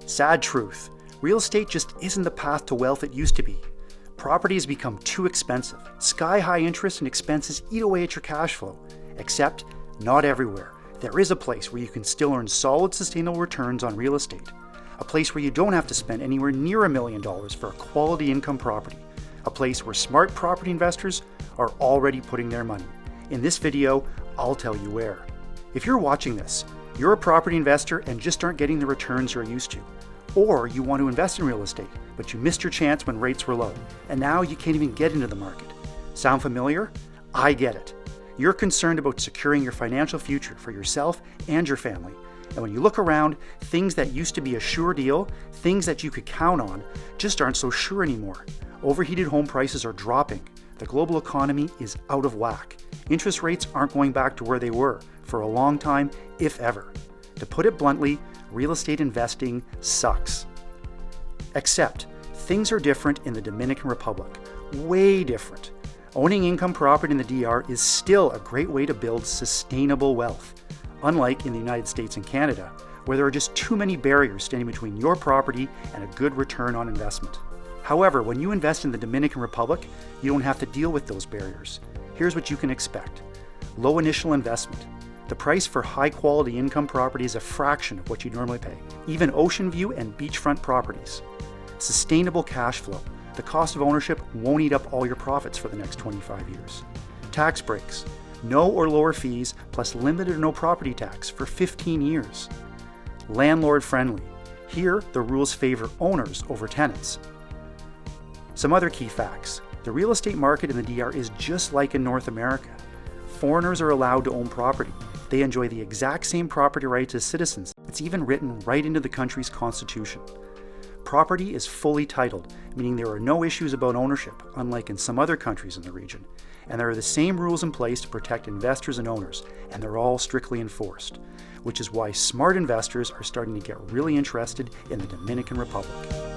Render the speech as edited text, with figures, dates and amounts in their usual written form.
Sad truth, real estate just isn't the path to wealth it used to be. Property has become too expensive. Sky-high interest and expenses eat away at your cash flow. Except, not everywhere. There is a place where you can still earn solid, sustainable returns on real estate. A place where you don't have to spend anywhere near $1 million for a quality income property. A place where smart property investors are already putting their money. In this video, I'll tell you where. If you're watching this, you're a property investor and just aren't getting the returns you're used to. Or you want to invest in real estate, but you missed your chance when rates were low, and now you can't even get into the market. Sound familiar? I get it. You're concerned about securing your financial future for yourself and your family. And when you look around, things that used to be a sure deal, things that you could count on, just aren't so sure anymore. Overheated home prices are dropping. The global economy is out of whack. Interest rates aren't going back to where they were for a long time, if ever. To put it bluntly, real estate investing sucks. Except, things are different in the Dominican Republic. Way different. Owning income property in the DR is still a great way to build sustainable wealth, unlike in the United States and Canada, where there are just too many barriers standing between your property and a good return on investment. However, when you invest in the Dominican Republic, you don't have to deal with those barriers. Here's what you can expect. Low initial investment. The price for high-quality income property is a fraction of what you normally pay, even ocean view and beachfront properties. Sustainable cash flow. The cost of ownership won't eat up all your profits for the next 25 years. Tax breaks. No or lower fees, plus limited or no property tax for 15 years. Landlord friendly. Here, the rules favor owners over tenants. Some other key facts. The real estate market in the DR is just like in North America. Foreigners are allowed to own property. They enjoy the exact same property rights as citizens. It's even written right into the country's constitution. Property is fully titled, meaning there are no issues about ownership, unlike in some other countries in the region. And there are the same rules in place to protect investors and owners, and they're all strictly enforced, which is why smart investors are starting to get really interested in the Dominican Republic.